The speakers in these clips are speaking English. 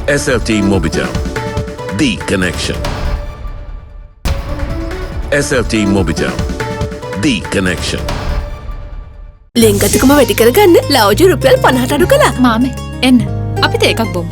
SLT Mobitel, the connection. SLT Mobitel, the connection. ලෙන්ගතුකම වැඩි කරගන්න ලව්ජු රුපියල් 50ට අඩු කළා. මාමේ එන්න අපිට එකක් බොමු.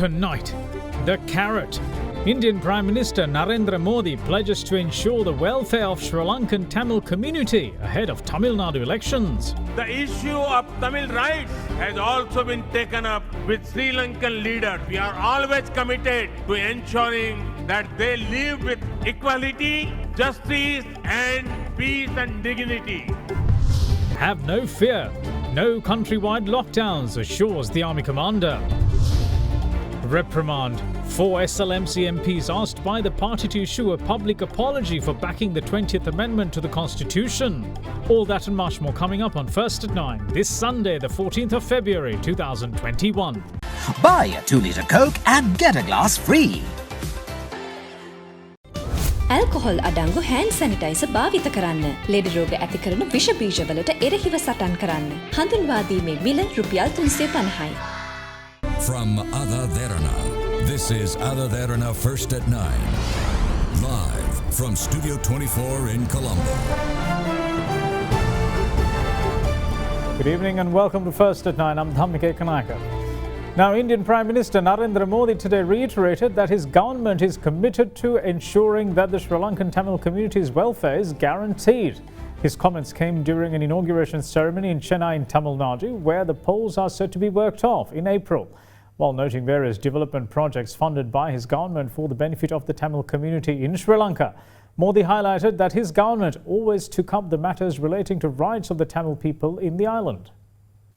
Tonight, the carrot. Indian Prime Minister Narendra Modi pledges to ensure the welfare of Sri Lankan Tamil community ahead of Tamil Nadu elections. The issue of Tamil rights has also been taken up with Sri Lankan leaders. We are always committed to ensuring that they live with equality, justice and peace and dignity. Have no fear. No countrywide lockdowns, assures the Army Commander. Reprimand. 4 SLMC MPs asked by the party to issue a public apology for backing the 20th Amendment to the Constitution. All that and much more coming up on First at 9 this Sunday, the 14th of February 2021. Buy a 2-litre Coke and get a glass free. Alcohol අඩංගු hand sanitizer භාවිත කරන්න. ලෙඩ රෝග ඇති කරන විෂ බීජවලට එරෙහිව සටන් කරන්න. හඳුන්වා දීමේ මිල රුපියල් 350යි. From AdaDerana, this is AdaDerana First at 9. Live from Studio 24 in Colombo. Good evening and welcome to First at 9. I'm Dhammike Kanaka. Now, Indian Prime Minister Narendra Modi today reiterated that his government is committed to ensuring that the Sri Lankan Tamil community's welfare is guaranteed. His comments came during an inauguration ceremony in Chennai in Tamil Nadu, where the polls are set to be worked off in April. While noting various development projects funded by his government for the benefit of the Tamil community in Sri Lanka, Modi highlighted that his government always took up the matters relating to rights of the Tamil people in the island.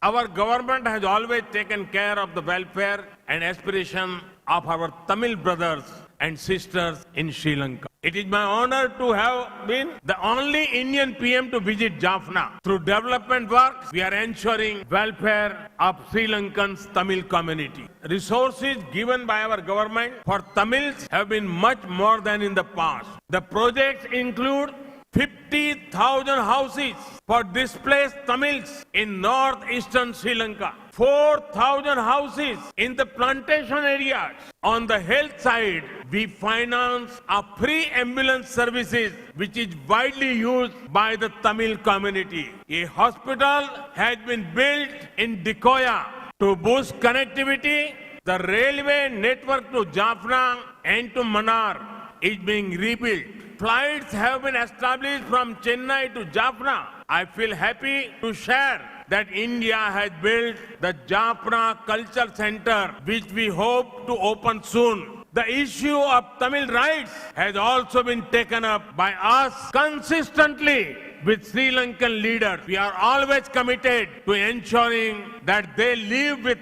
Our government has always taken care of the welfare and aspiration of our Tamil brothers and sisters in Sri Lanka. It is my honor to have been the only Indian PM to visit Jaffna. Through development work, we are ensuring welfare of Sri Lankan's Tamil community. Resources given by our government for Tamils have been much more than in the past. The projects include 50,000 houses for displaced Tamils in northeastern Sri Lanka, 4,000 houses in the plantation areas. On the health side, we finance a free ambulance services which is widely used by the Tamil community. A hospital has been built in Dikoya to boost connectivity. The railway network to Jaffna and to Mannar is being rebuilt. Flights have been established from Chennai to Jaffna. I feel happy to share that India has built the Jaffna Culture Center, which we hope to open soon. The issue of Tamil rights has also been taken up by us consistently with Sri Lankan leaders. We are always committed to ensuring that they live with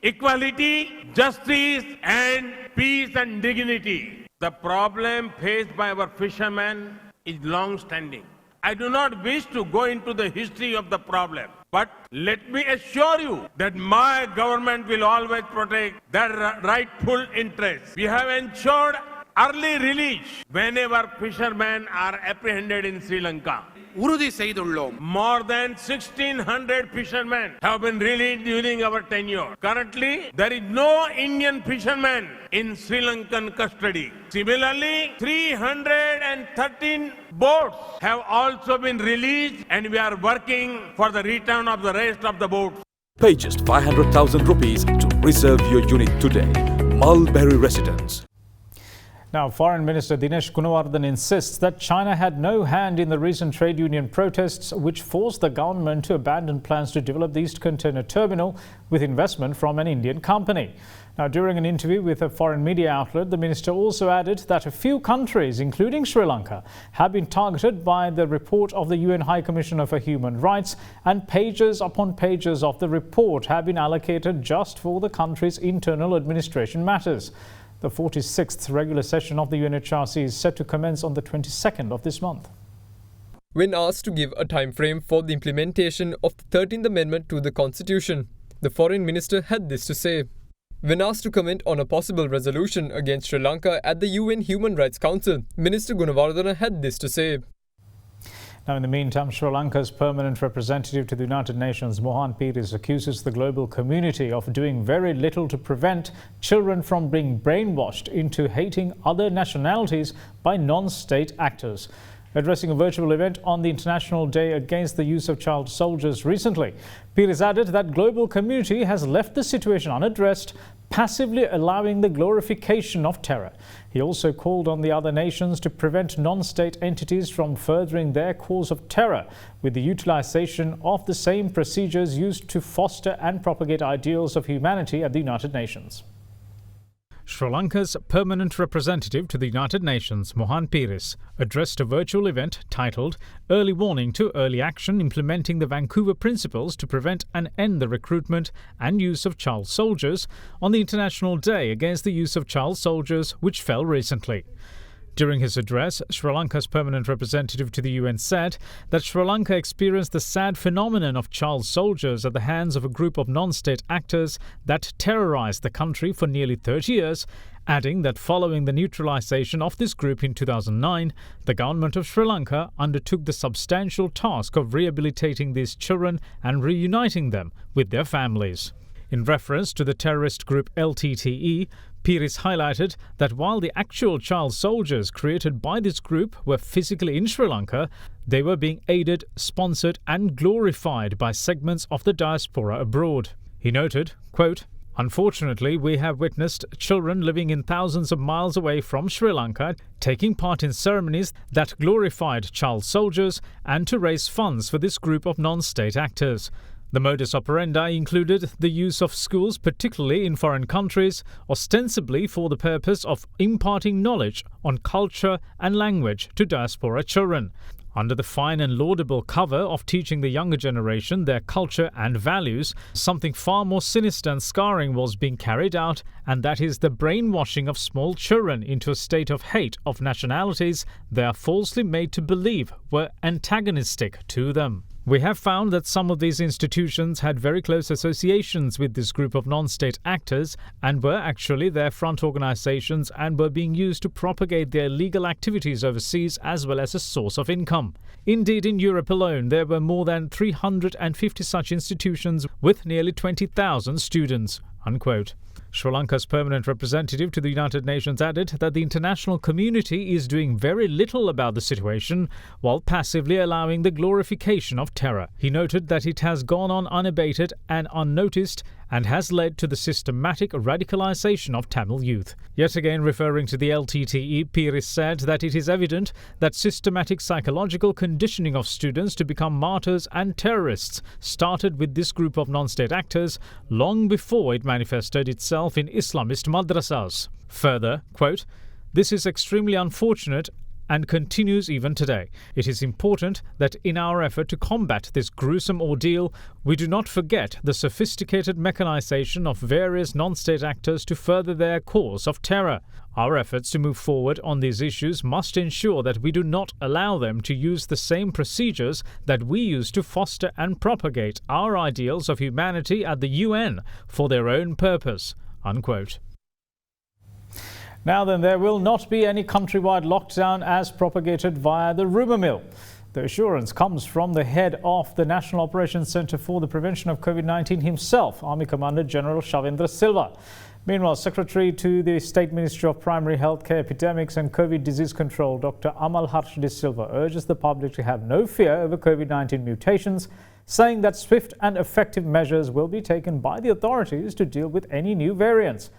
equality, justice and peace and dignity. The problem faced by our fishermen is long-standing. I do not wish to go into the history of the problem, but let me assure you that my government will always protect their rightful interests. We have ensured early release whenever fishermen are apprehended in Sri Lanka. உறுதி செய்துள்ளோம். More than 1,600 fishermen have been released during our tenure. Currently, there is no Indian fisherman in Sri Lankan custody. Similarly, 313 boats have also been released and we are working for the return of the rest of the boats. Pay just 500,000 rupees to reserve your unit today. Mulberry Residence. Now, Foreign Minister Dinesh Gunawardene insists that China had no hand in the recent trade union protests which forced the government to abandon plans to develop the East Container Terminal with investment from an Indian company. Now, during an interview with a foreign media outlet, the minister also added that a few countries, including Sri Lanka, have been targeted by the report of the UN High Commissioner for Human Rights, and pages upon pages of the report have been allocated just for the country's internal administration matters. The 46th regular session of the UNHRC is set to commence on the 22nd of this month. when asked to give a time frame for the implementation of the 13th Amendment to the Constitution. The Foreign Minister had this to say. When asked to comment on a possible resolution against Sri Lanka at the UN Human Rights Council, Minister Gunawardena had this to say. Now, in the meantime, Sri Lanka's permanent representative to the United Nations, Mohan Peiris, accuses the global community of doing very little to prevent children from being brainwashed into hating other nationalities by non-state actors. Addressing a virtual event on the International Day Against the Use of Child Soldiers recently, Peiris added that global community has left the situation unaddressed, passively allowing the glorification of terror. He also called on the other nations to prevent non-state entities from furthering their cause of terror with the utilization of the same procedures used to foster and propagate ideals of humanity at the United Nations. Sri Lanka's permanent representative to the United Nations, Mohan Peiris, addressed a virtual event titled Early Warning to Early Action Implementing the Vancouver Principles to Prevent and End the Recruitment and Use of Child Soldiers on the International Day Against the Use of Child Soldiers, which fell recently. During his address, Sri Lanka's permanent representative to the UN said that Sri Lanka experienced the sad phenomenon of child soldiers at the hands of a group of non-state actors that terrorized the country for nearly 30 years, adding that following the neutralization of this group in 2009, the government of Sri Lanka undertook the substantial task of rehabilitating these children and reuniting them with their families. In reference to the terrorist group LTTE, Peiris highlighted that while the actual child soldiers created by this group were physically in Sri Lanka, they were being aided, sponsored and glorified by segments of the diaspora abroad. He noted, quote, "Unfortunately, we have witnessed children living in thousands of miles away from Sri Lanka taking part in ceremonies that glorified child soldiers and to raise funds for this group of non-state actors. The modus operandi included the use of schools, particularly in foreign countries, ostensibly for the purpose of imparting knowledge on culture and language to diaspora children, under the fine and laudable cover of teaching the younger generation their culture and values. Something far more sinister and scarring was being carried out, and that is the brainwashing of small children into a state of hate of nationalities they are falsely made to believe were antagonistic to them. We have found that some of these institutions had very close associations with this group of non-state actors and were actually their front organizations and were being used to propagate their illegal activities overseas as well as a source of income. Indeed, in Europe alone, there were more than 350 such institutions with nearly 20,000 students." Unquote. Sri Lanka's permanent representative to the United Nations added that the international community is doing very little about the situation while passively allowing the glorification of terror. He noted that it has gone on unabated and unnoticed and has led to the systematic radicalization of Tamil youth. Yet again, referring to the LTTE, Peiris said that it is evident that systematic psychological conditioning of students to become martyrs and terrorists started with this group of non-state actors long before it manifested itself in Islamist madrasas. Further, quote, "This is extremely unfortunate and continues even today. It is important that in our effort to combat this gruesome ordeal, we do not forget the sophisticated mechanization of various non-state actors to further their cause of terror. Our efforts to move forward on these issues must ensure that we do not allow them to use the same procedures that we use to foster and propagate our ideals of humanity at the UN for their own purpose." Unquote. Now then, there will not be any countrywide lockdown as propagated via the rumour mill. The assurance comes from the head of the National Operations Centre for the Prevention of COVID-19 himself, Army Commander General Shavendra Silva. Meanwhile, Secretary to the State Ministry of Primary Healthcare, Epidemics and COVID Disease Control, Dr. Amal Harsh De Silva, urges the public to have no fear over COVID-19 mutations, saying that swift and effective measures will be taken by the authorities to deal with any new variants.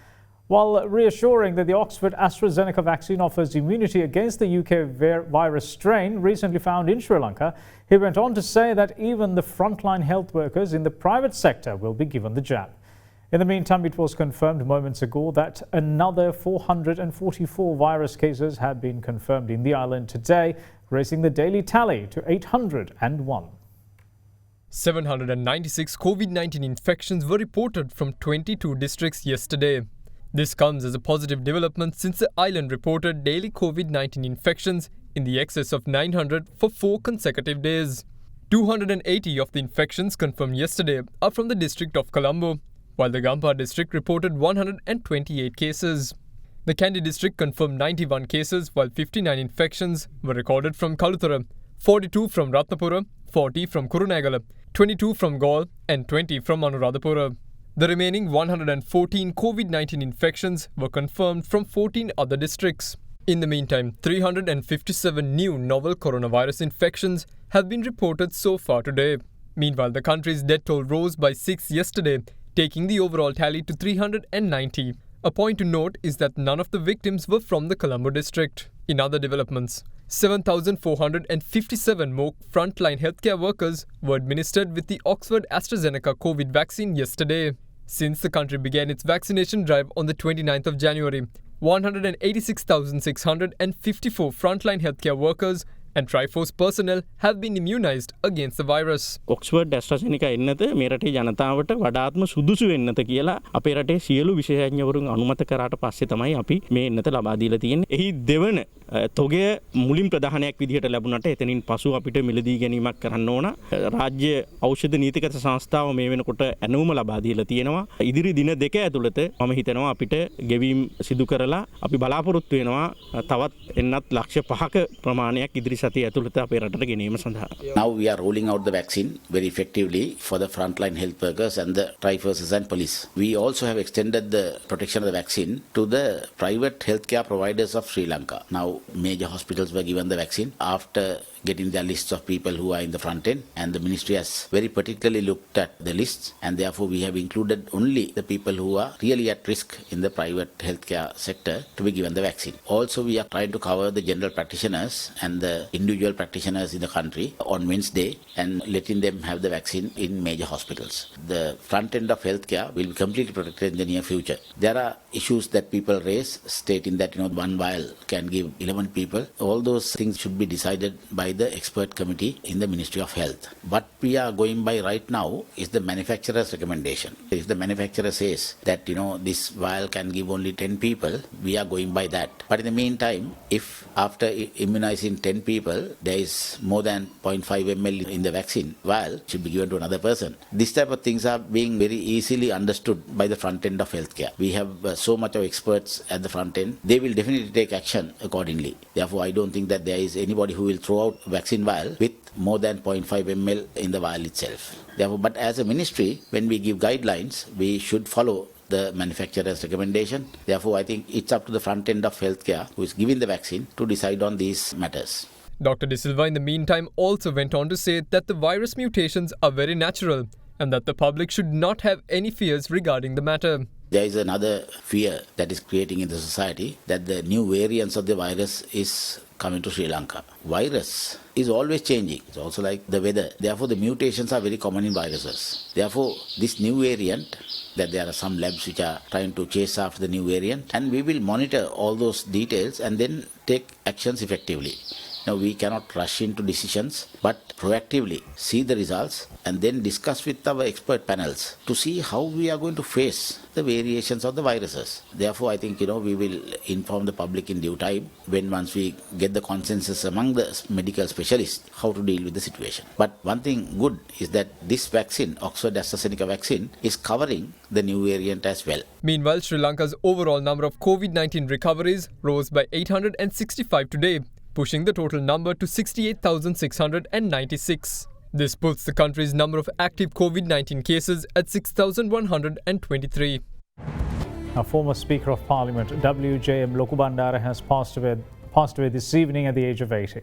While reassuring that the Oxford AstraZeneca vaccine offers immunity against the UK virus strain recently found in Sri Lanka, he went on to say that even the frontline health workers in the private sector will be given the jab. In the meantime, it was confirmed moments ago that another 444 virus cases have been confirmed in the island today, raising the daily tally to 801. 796 COVID-19 infections were reported from 22 districts yesterday. This comes as a positive development since the island reported daily COVID-19 infections in the excess of 900 for 4 consecutive days. 280 of the infections confirmed yesterday are from the district of Colombo, while the Gampha district reported 128 cases. The Kandy district confirmed 91 cases, while 59 infections were recorded from Kaluthara, 42 from Ratnapura, 40 from Kurunegala, 22 from Gaul, and 20 from Anuradhapura. The remaining 114 COVID-19 infections were confirmed from 14 other districts. In the meantime, 357 new novel coronavirus infections have been reported so far today. Meanwhile, the country's death toll rose by 6 yesterday, taking the overall tally to 390. A point to note is that none of the victims were from the Colombo district. In other developments, 7,457 more frontline healthcare workers were administered with the Oxford AstraZeneca COVID vaccine yesterday. Since the country began its vaccination drive on the 29th of January, 186,654 frontline healthcare workers and Triforce personnel have been immunized against the virus. Oxford AstraZeneca එන්නත මේ රටේ ජනතාවට වඩාත්ම සුදුසු වෙන්නත කියලා අපේ රටේ සියලු විශේෂඥවරුන් අනුමත කරාට පස්සේ තමයි අපි මේ එන්නත ලබා දීලා තියෙන්නේ. එහි දෙවන තොගය මුලින් ප්‍රධානයක් විදිහට ලැබුණාට එතනින් පසු අපිට මිලදී ගැනීමක් කරන්න ඕන. රාජ්‍ය ඖෂධ නීතිගත සංස්ථාව මේ වෙනකොට ඇනවුම ලබා දීලා තියෙනවා. ඉදිරි දින දෙක ඇතුළත මම හිතනවා අපිට ගෙවීම් සිදු කරලා අපි බලාපොරොත්තු වෙනවා තවත් එන්නත් ලක්ෂ 5ක ප්‍රමාණයක් ඉදිරි Now we are rolling out the vaccine very effectively for the frontline health workers and the Triforces and police. We also have extended the protection of the vaccine to the private healthcare providers of Sri Lanka. Now major hospitals were given the vaccine after getting their lists of people who are in the front end, and the ministry has very particularly looked at the lists, and therefore we have included only the people who are really at risk in the private healthcare sector to be given the vaccine. Also we are trying to cover the general practitioners and the individual practitioners in the country on Wednesday and letting them have the vaccine in major hospitals. The front end of healthcare will be completely protected in the near future. There are issues that people raise stating that one vial can give 11 people. All those things should be decided by the expert committee in the Ministry of Health. What we are going by right now is the manufacturer's recommendation. If the manufacturer says that this vial can give only 10 people, we are going by that. But in the meantime, if after immunizing 10 people, there is more than 0.5 ml in the vaccine vial, it should be given to another person. This type of things are being very easily understood by the front end of healthcare. We have so much of experts at the front end. They will definitely take action accordingly. Therefore, I don't think that there is anybody who will throw out vaccine vial with more than 0.5 ml in the vial itself. Therefore, but as a ministry, when we give guidelines, we should follow the manufacturer's recommendation. Therefore, I think it's up to the front end of healthcare who is giving the vaccine to decide on these matters. Dr. De Silva, in the meantime, also went on to say that the virus mutations are very natural and that the public should not have any fears regarding the matter. There is another fear that is creating in the society that the new variants of the virus is coming to Sri Lanka. Virus is always changing. It's also like the weather. Therefore, the mutations are very common in viruses. Therefore, this new variant, that there are some labs which are trying to chase after the new variant, and we will monitor all those details and then take actions effectively. Now, we cannot rush into decisions, but proactively see the results and then discuss with our expert panels to see how we are going to face the variations of the viruses. Therefore, I think, we will inform the public in due time once we get the consensus among the medical specialists how to deal with the situation. But one thing good is that this vaccine, Oxford AstraZeneca vaccine, is covering the new variant as well. Meanwhile, Sri Lanka's overall number of COVID-19 recoveries rose by 865 today, pushing the total number to 68,696. This puts the country's number of active COVID-19 cases at 6,123. Now, former Speaker of Parliament W.J.M. Lokubandara has passed away this evening at the age of 80.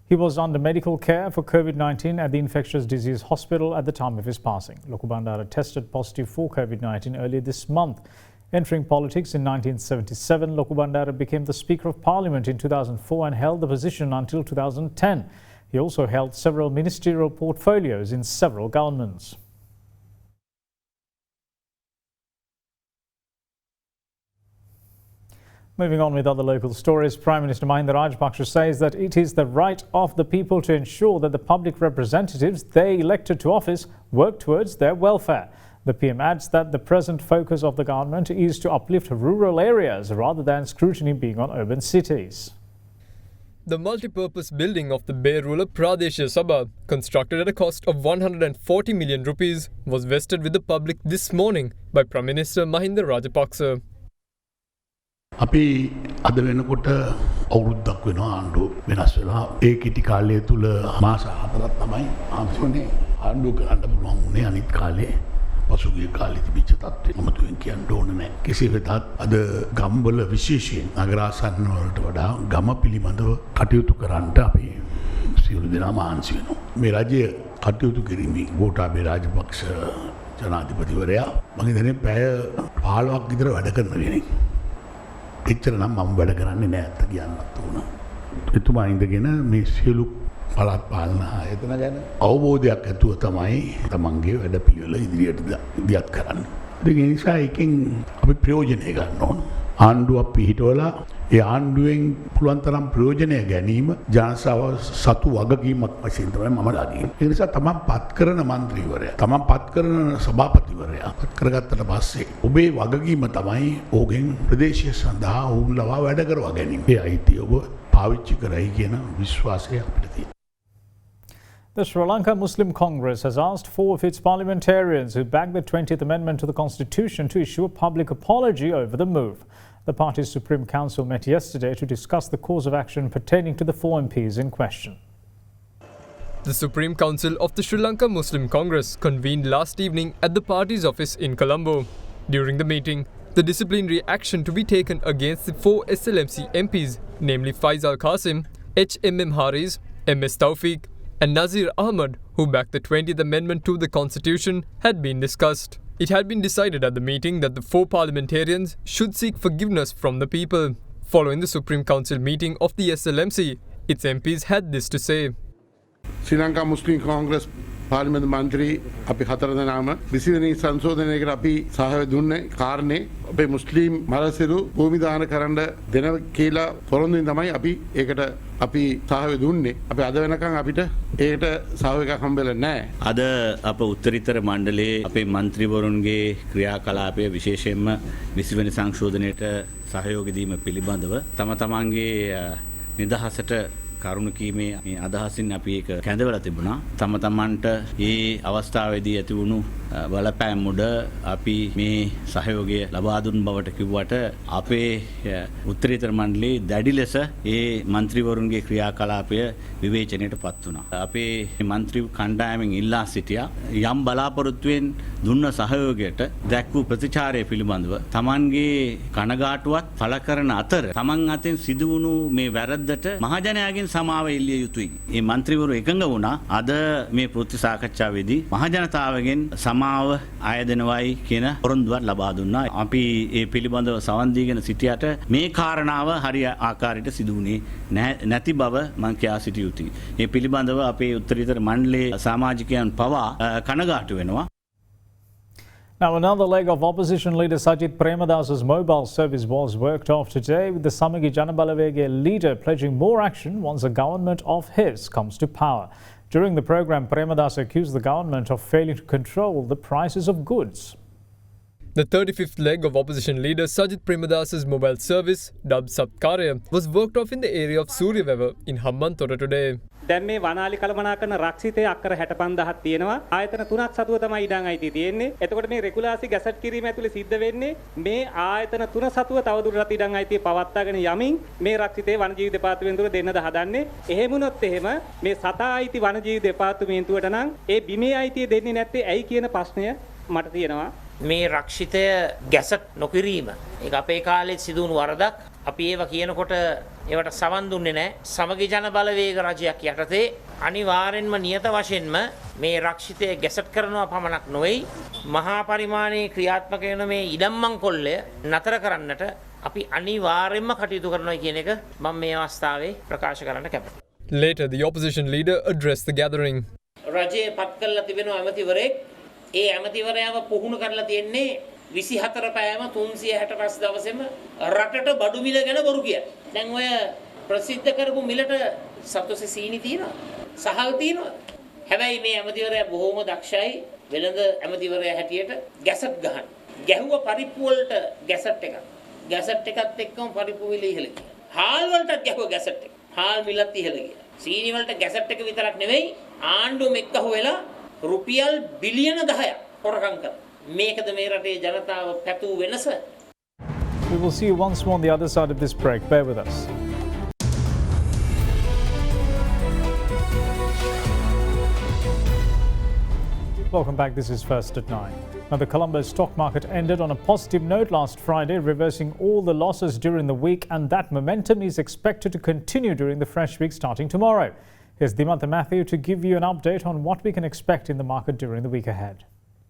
He was under medical care for COVID-19 at the Infectious Disease Hospital at the time of his passing. Lokubandara tested positive for COVID-19 earlier this month. Entering politics in 1977, Lokubandara became the Speaker of Parliament in 2004 and held the position until 2010. He also held several ministerial portfolios in several governments. Moving on with other local stories, Prime Minister Mahinda Rajapaksa says that it is the right of the people to ensure that the public representatives they elected to office work towards their welfare. The PM adds that the present focus of the government is to uplift rural areas rather than scrutiny being on urban cities. The multi-purpose building of the Bay Rural Pradeshya Sabha, constructed at a cost of 140 million rupees, was vested with the public this morning by Prime Minister Mahinda Rajapaksa. අපි අද වෙනකොට අවුරුද්දක් වෙනවා ආණ්ඩුව වෙනස් වෙලා ඒ කිටි කාලය තුල මාස 4ක් තමයි ආම්සෝනේ ආණ්ඩුව කරන්න පුළුවන් වුණේ අනිත් කාලේ පසුගිය කාලේ තිබිච්ච තත්ත්වෙ මොකද කියන්න ඕන නැහැ කෙසේ වෙතත් අද ගම්වල විශේෂයෙන් නගරාසන්න වලට වඩා ගම පිළිබඳව කටයුතු කරන්න අපි සියලු දෙනා මහන්සි වෙනවා මේ රජය කටයුතු කිරීමේ ගෝඨාභය රාජපක්ෂ ජනාධිපතිවරයා මම හිතන්නේ පැය 15ක් විතර වැඩ කරන කෙනෙක් එච්චර නම් මම වැඩ කරන්නේ නැහැ අත කියන්නත් උන. එතුමා ඉඳගෙන මේ සියලු පළාත් පාලන ආයතන ගැන අවබෝධයක් ඇතුව තමයි තමන්ගේ වැඩ පිළිවෙල ඉදිරියට දියත් කරන්නේ. ඒ නිසා එකෙන් අපි ප්‍රයෝජනය ගන්න ඕන. ආණ්ඩුවක් පිහිටවලා ඒ ආණ්ඩුවෙන් පුළුවන් තරම් ප්‍රයෝජනය ගැනීම ජනසාව සතු වගකීමක් වශයෙන් තමයි මම දාගන්නේ. ඒ නිසා තමන් පත් කරන മന്ത്രിවරයා, තමන් පත් කරන සභාපතිවරයා පත් කරගත්තට පස්සේ ඔබේ වගකීම තමයි ඕගෙන් ප්‍රදේශය සඳහා ඔවුන් ලවා වැඩ කරවා ගැනීම. ඒ අයිතිය ඔබ පාවිච්චි කරයි කියන විශ්වාසය අපිට තියෙනවා. The Sri Lanka Muslim Congress has asked 4 of its parliamentarians who backed the 20th Amendment to the Constitution to issue a public apology over the move. The party's Supreme Council met yesterday to discuss the course of action pertaining to the 4 MPs in question. The Supreme Council of the Sri Lanka Muslim Congress convened last evening at the party's office in Colombo. During the meeting, the disciplinary action to be taken against the 4 SLMC MPs, namely Faisal Qasim, H.M.M. Haris, M.S. Tawfiq, and Nazir Ahmad, who backed the 20th Amendment to the Constitution, had been discussed. It had been decided at the meeting that the 4 parliamentarians should seek forgiveness from the people. Following the Supreme Council meeting of the SLMC, its MPs had this to say. Sri Lanka Muslim Congress පාර්ලිමේන්තු මන්ත්‍රී අපි 4 දෙනාම 20 වෙනි සංශෝධනයකට අපි සහාය දුන්නේ කාරණේ අපේ මුස්ලිම් මරසිරු භූමි දාන කරන්න දෙන කියලා පොරොන්දුෙන් තමයි අපි ඒකට අපි සහාය දුන්නේ. අපි අද වෙනකන් අපිට ඒකට සහායයක් හම්බෙලා නැහැ. අද අප උත්තරීතර මණ්ඩලයේ අපේ මන්ත්‍රීවරුන්ගේ ක්‍රියාකලාපය විශේෂයෙන්ම 20 වෙනි සංශෝධනයට සහයෝගය දීම පිළිබඳව තම තමන්ගේ නිදහසට කරුණු කීමේ මේ අදහසින් අපි ඒක කැඳවලා තිබුණා. තම තමන්ට මේ අවස්ථාවේදී ඇති වුණු බලපෑම් මුඩ අපි මේ සහයෝගය ලබා දුන් බවට කිව්වට අපේ උත්තරීතර මණ්ඩලයේ දැඩි ලෙස මේ മന്ത്രിවරුන්ගේ ක්‍රියාකලාපය විවේචනයට පත් වුණා. අපේ മന്ത്രി කණ්ඩායමෙන් ඉල්ලා සිටියා යම් බලාපොරොත්තුවෙන් දුන්න සහයෝගයට දැක්වූ ප්‍රතිචාරය පිළිබඳව තමන්ගේ කනගාටුවත් පළ කරන අතර තමන් අතෙන් සිදු වුණු මේ වැරද්දට මහජනයාගෙන් සමාව ඉල්ලිය යුතුයි. මේ മന്ത്രിවරු එකඟ වුණා අද මේ පෘති සාකච්ඡාවේදී මහජනතාවගෙන් සමාව අයදෙනවයි කියන පොරොන්දුවක් ලබා දුන්නා. අපි මේ පිළිබඳව සවන් දීගෙන සිටියට මේ කාරණාව හරි ආකාරයට සිදු වුණේ නැති බව මම කියා සිටිය යුතුයි. මේ පිළිබඳව අපේ උත්තරීතර මණ්ඩලයේ සමාජිකයන් පවා කනගාටු වෙනවා. Now, another leg of opposition leader Sajith Premadas's mobile service was worked off today, with the Samagi Janabalawege leader pledging more action once a government of his comes to power. During the program, Premadas accused the government of failing to control the prices of goods. The 35th leg of opposition leader Sajith Premadas's mobile service, dubbed Satkarya, was worked off in the area of Suryawewa in Hambantotta today. දැන් මේ වනාලි කළමනාකරන රක්ෂිතයේ අක්කර 65000ක් තියෙනවා. ආයතන 3ක් සතුව තමයි ඉඩම් අයිති තියෙන්නේ. එතකොට මේ රෙගුලාසි ගැසට් කිරීම ඇතුලේ සිද්ධ වෙන්නේ මේ ආයතන 3 සතුව තවදුරටත් ඉඩම් අයිතිය පවත්වාගෙන යමින් මේ රක්ෂිතයේ වනජීවි දෙපාර්තමේන්තුවට දෙන්නද හදන්නේ. එහෙම වුණොත් එහෙම මේ සතා අයිති වනජීවි දෙපාර්තමේන්තුවට නම් ඒ බිමේ අයිතිය දෙන්නේ නැත්තේ ඇයි කියන ප්‍රශ්නය මට තියෙනවා. මේ රක්ෂිතය ගැසට් නොකිරීම ඒක අපේ කාලේ සිදුණු වරදක්. අපි ඒව කියනකොට ඒවට සවන් දුන්නේ නැහැ. සමගි ජන බලවේග රජයක් යටතේ අනිවාර්යෙන්ම නියත වශයෙන්ම මේ රක්ෂිතය ගැසට් කරනවා පමණක් නොවේ මහා පරිමාණයේ ක්‍රියාත්මක වෙන මේ ඉඩම් මංකොල්ලය නතර කරන්නට අපි අනිවාර්යෙන්ම කටයුතු කරනවා කියන එක මම මේ අවස්ථාවේ ප්‍රකාශ කරන්න කැමතියි. Later, the opposition leader addressed the gathering. රජයේ පත් කළා තිබෙන ඇමතිවරයෙක් ඒ ඇමතිවරයාව පුහුණු කරලා තියෙන්නේ 24 පැයම 365 දවසෙම රටට බඩු මිල ගැන බොරු කියන. දැන් ඔය ප්‍රසිද්ධ කරපු මිලට සතුසේ සීනි තියෙනවා. සහල් තියෙනවා. හැබැයි මේ ඇමතිවරයා බොහොම දක්ෂයි. වෙළඳ ඇමතිවරයා හැටියට ගැසට් ගහන. ගැහුව පරිප්පු වලට ගැසට් එකක්. ගැසට් එකත් එක්කම පරිප්පු මිල ඉහළ ගියා. හාල් වලටත් ගැහුව ගැසට් එක. හාල් මිලත් ඉහළ ගියා. සීනි වලට ගැසට් එක විතරක් නෙවෙයි ආණ්ඩුවම එක්කහුව වෙලා රුපියල් බිලියන 10ක් හොරකම් කරා. මේකද මේ රටේ ජනතාව පැතූ වෙනස. We will see you once more on the other side of this break. Bear with us. Welcome back. This is First at 9. Now, the Colombo stock market ended on a positive note last Friday, reversing all the losses during the week, and that momentum is expected to continue during the fresh week starting tomorrow. Here's Dimantha Matthew to give you an update on what we can expect in the market during the week ahead.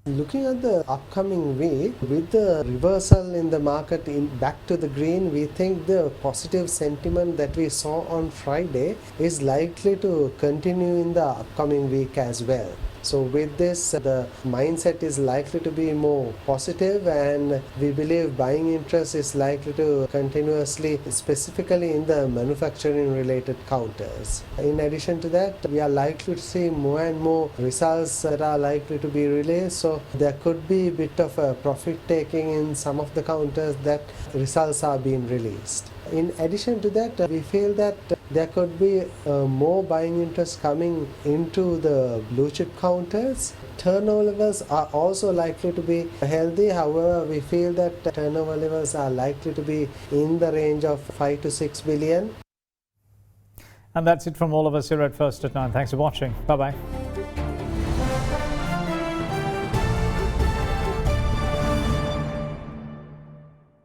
Looking at the upcoming week, with the reversal in the market back to the green, we think the positive sentiment that we saw on Friday is likely to continue in the upcoming week as well. So with this, the mindset is likely to be more positive, and we believe buying interest is likely to continuously, specifically in the manufacturing related counters. In addition to that, we are likely to see more and more results that are likely to be released. So there could be a bit of a profit taking in some of the counters that results are being released. In addition to that, we feel that there could be more buying interest coming into the blue chip counters. Turnover levels are also likely to be healthy. However, we feel that turnover levels are likely to be in the range of 5 to 6 billion. And that's it from all of us here at First at 9. Thanks for watching. Bye-bye.